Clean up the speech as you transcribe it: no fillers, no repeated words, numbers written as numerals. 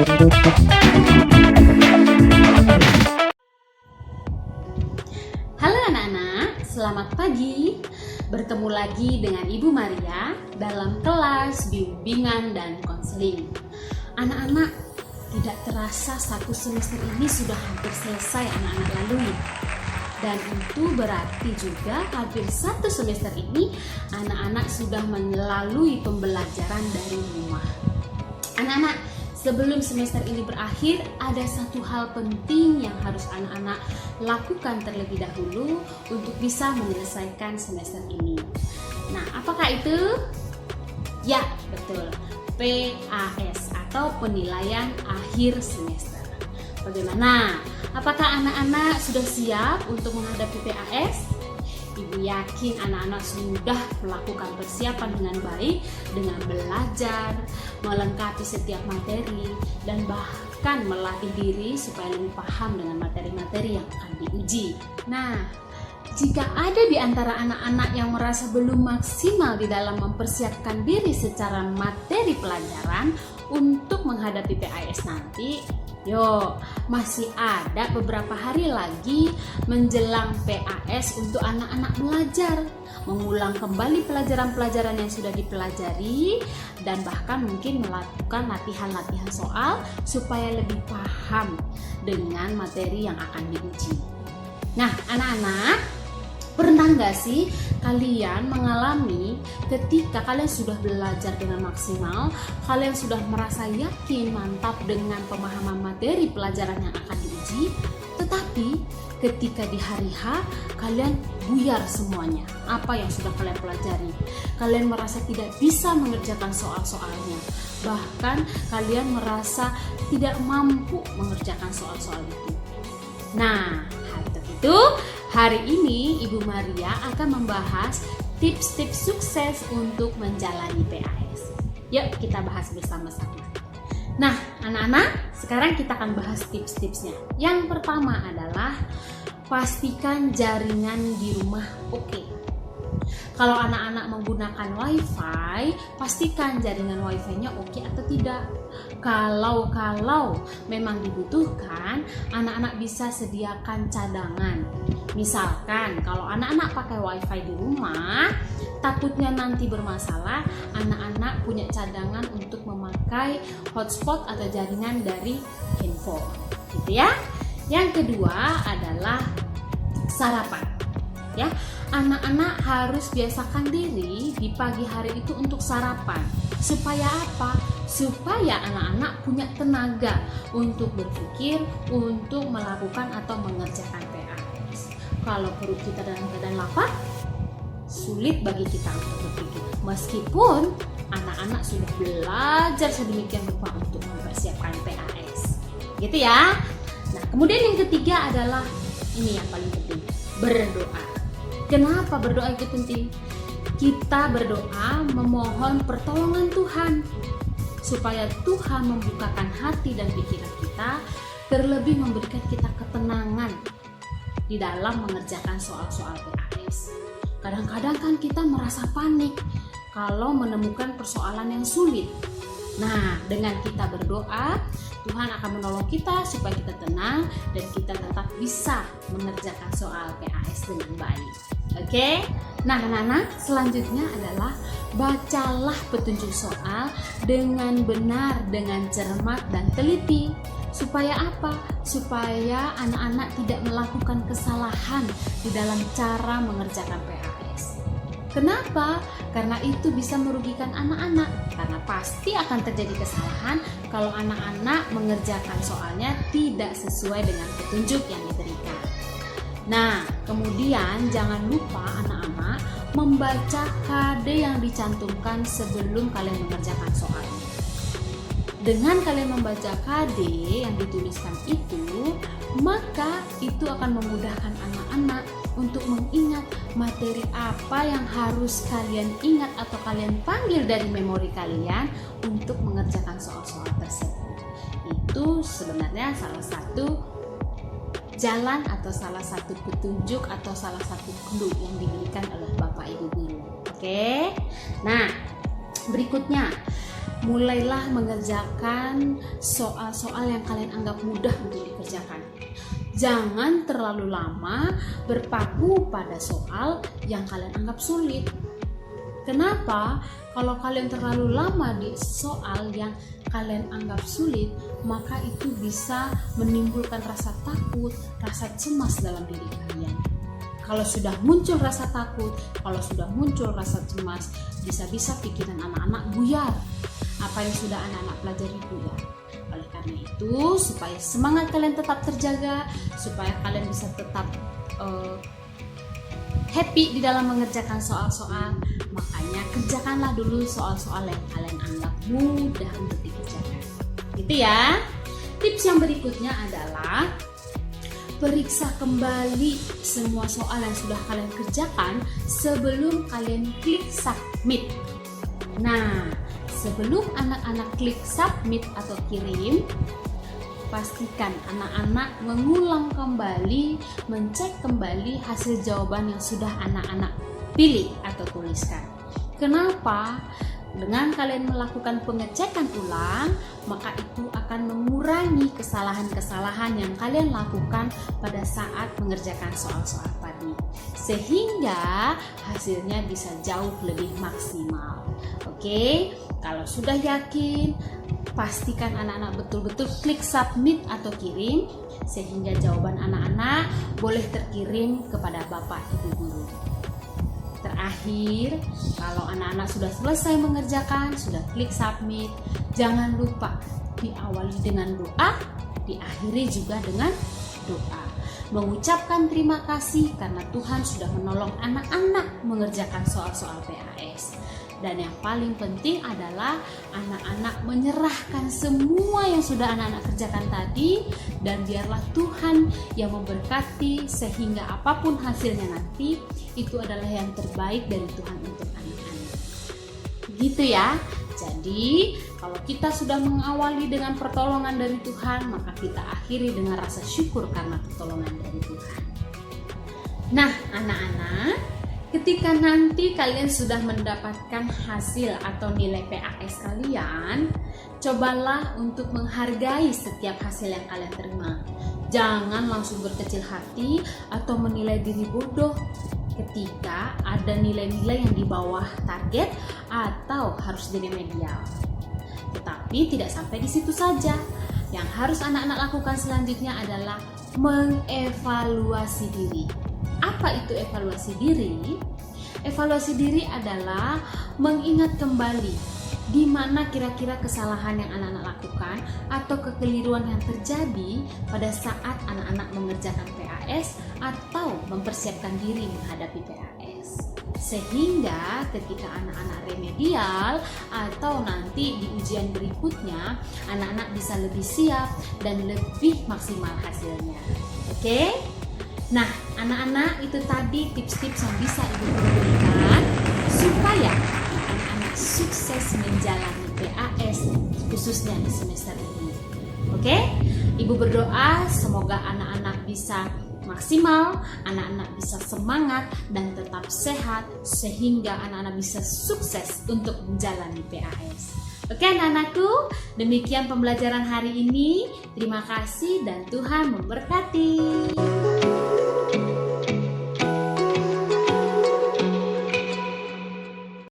Halo anak-anak, selamat pagi. Bertemu lagi dengan Ibu Maria dalam kelas bimbingan dan konseling. Anak-anak, tidak terasa satu semester ini sudah hampir selesai anak-anak lalui. Dan itu berarti juga hampir satu semester ini anak-anak sudah melalui pembelajaran dari rumah. Anak-anak, sebelum semester ini berakhir, ada satu hal penting yang harus anak-anak lakukan terlebih dahulu untuk bisa menyelesaikan semester ini. Nah, apakah itu? Ya, betul. PAS atau penilaian akhir semester. Bagaimana? Apakah anak-anak sudah siap untuk menghadapi PAS? Ibu yakin anak-anak sudah melakukan persiapan dengan baik dengan belajar, melengkapi setiap materi, dan bahkan melatih diri supaya lebih paham dengan materi-materi yang akan diuji. Nah, jika ada di antara anak-anak yang merasa belum maksimal di dalam mempersiapkan diri secara materi pelajaran untuk menghadapi PAS nanti, yuk, masih ada beberapa hari lagi menjelang PAS untuk anak-anak belajar, mengulang kembali pelajaran-pelajaran yang sudah dipelajari, dan bahkan mungkin melakukan latihan-latihan soal supaya lebih paham dengan materi yang akan diuji. Nah, anak-anak, pernah nggak sih kalian mengalami ketika kalian sudah belajar dengan maksimal, kalian sudah merasa yakin mantap dengan pemahaman materi pelajaran yang akan diuji, tetapi ketika di hari H kalian buyar semuanya apa yang sudah kalian pelajari. Kalian merasa tidak bisa mengerjakan soal-soalnya, bahkan kalian merasa tidak mampu mengerjakan soal-soal itu. Nah, hari ini Ibu Maria akan membahas tips-tips sukses untuk menjalani PAS. Yuk kita bahas bersama-sama. Nah, anak-anak, sekarang kita akan bahas tips-tipsnya. Yang pertama adalah pastikan jaringan di rumah oke. Kalau anak-anak menggunakan WiFi, pastikan jaringan WiFi-nya oke atau tidak. Kalau memang dibutuhkan, anak-anak bisa sediakan cadangan. Misalkan kalau anak-anak pakai WiFi di rumah, takutnya nanti bermasalah, anak-anak punya cadangan untuk memakai hotspot atau jaringan dari handphone, gitu ya. Yang kedua adalah sarapan. Ya, anak-anak harus biasakan diri di pagi hari itu untuk sarapan. Supaya apa? Supaya anak-anak punya tenaga untuk berpikir, untuk melakukan atau mengerjakan PAS. Kalau perut kita dalam keadaan lapar, sulit bagi kita untuk berpikir. Meskipun anak-anak sudah belajar sedemikian rupa untuk mempersiapkan PAS. Gitu ya. Nah, kemudian yang ketiga adalah ini yang paling penting, berdoa. Kenapa berdoa itu penting? Kita berdoa memohon pertolongan Tuhan supaya Tuhan membukakan hati dan pikiran kita, terlebih memberikan kita ketenangan di dalam mengerjakan soal-soal PAS. Kadang-kadang kan kita merasa panik kalau menemukan persoalan yang sulit. Nah, dengan kita berdoa, Tuhan akan menolong kita supaya kita tenang dan kita tetap bisa mengerjakan soal PAS dengan baik. Oke? Nah, anak-anak, selanjutnya adalah bacalah petunjuk soal dengan benar, dengan cermat dan teliti. Supaya apa? Supaya anak-anak tidak melakukan kesalahan di dalam cara mengerjakan PAS. Kenapa? Karena itu bisa merugikan anak-anak. Karena pasti akan terjadi kesalahan kalau anak-anak mengerjakan soalnya tidak sesuai dengan petunjuk yang diberikan. Nah, kemudian jangan lupa anak-anak membaca KD yang dicantumkan sebelum kalian mengerjakan soalnya. Dengan kalian membaca KD yang dituliskan itu, maka itu akan memudahkan anak-anak untuk mengingat materi apa yang harus kalian ingat atau kalian panggil dari memori kalian untuk mengerjakan soal-soal tersebut. Itu sebenarnya salah satu jalan atau salah satu petunjuk atau salah satu clue yang diberikan oleh Bapak Ibu Guru. Oke. Nah, berikutnya mulailah mengerjakan soal-soal yang kalian anggap mudah untuk dikerjakan. Jangan terlalu lama berpaku pada soal yang kalian anggap sulit. Kenapa? Kalau kalian terlalu lama di soal yang kalian anggap sulit, maka itu bisa menimbulkan rasa takut, rasa cemas dalam diri kalian. Kalau sudah muncul rasa takut, kalau sudah muncul rasa cemas, bisa-bisa pikiran anak-anak buyar. Apa yang sudah anak-anak pelajari buyar. Oleh karena itu, supaya semangat kalian tetap terjaga, supaya kalian bisa tetap happy di dalam mengerjakan soal-soal, makanya kerjakanlah dulu soal-soal yang kalian anggap mudah untuk dikerjakan. Gitu ya. Tips yang berikutnya adalah periksa kembali semua soal yang sudah kalian kerjakan sebelum kalian klik submit. Nah, sebelum anak-anak klik submit atau kirim, pastikan anak-anak mengulang kembali, mencek kembali hasil jawaban yang sudah anak-anak pilih atau tuliskan. Kenapa? Dengan kalian melakukan pengecekan ulang, maka itu akan mengurangi kesalahan-kesalahan yang kalian lakukan pada saat mengerjakan soal-soal tadi, sehingga hasilnya bisa jauh lebih maksimal. Oke, kalau sudah yakin, pastikan anak-anak betul-betul klik submit atau kirim, sehingga jawaban anak-anak boleh terkirim kepada Bapak Ibu Guru. Terakhir, kalau anak-anak sudah selesai mengerjakan, sudah klik submit, jangan lupa diawali dengan doa, diakhiri juga dengan doa. Mengucapkan terima kasih karena Tuhan sudah menolong anak-anak mengerjakan soal-soal PAS. Dan yang paling penting adalah anak-anak menyerahkan semua yang sudah anak-anak kerjakan tadi, dan biarlah Tuhan yang memberkati sehingga apapun hasilnya nanti itu adalah yang terbaik dari Tuhan untuk anak-anak. Gitu ya. Jadi kalau kita sudah mengawali dengan pertolongan dari Tuhan, maka kita akhiri dengan rasa syukur karena pertolongan dari Tuhan. Nah, anak-anak, ketika nanti kalian sudah mendapatkan hasil atau nilai PAS kalian, cobalah untuk menghargai setiap hasil yang kalian terima. Jangan langsung berkecil hati atau menilai diri bodoh ketika ada nilai-nilai yang di bawah target atau harus di remedial. Tetapi tidak sampai di situ saja. Yang harus anak-anak lakukan selanjutnya adalah mengevaluasi diri. Apa itu evaluasi diri? Evaluasi diri adalah mengingat kembali di mana kira-kira kesalahan yang anak-anak lakukan atau kekeliruan yang terjadi pada saat anak-anak mengerjakan PAS atau mempersiapkan diri menghadapi PAS. Sehingga ketika anak-anak remedial atau nanti di ujian berikutnya, anak-anak bisa lebih siap dan lebih maksimal hasilnya. Oke? Nah, anak-anak, itu tadi tips-tips yang bisa Ibu berikan supaya anak-anak sukses menjalani PAS khususnya di semester ini. Oke? Ibu berdoa semoga anak-anak bisa maksimal, anak-anak bisa semangat dan tetap sehat sehingga anak-anak bisa sukses untuk menjalani PAS. Oke anak-anakku, demikian pembelajaran hari ini. Terima kasih dan Tuhan memberkati.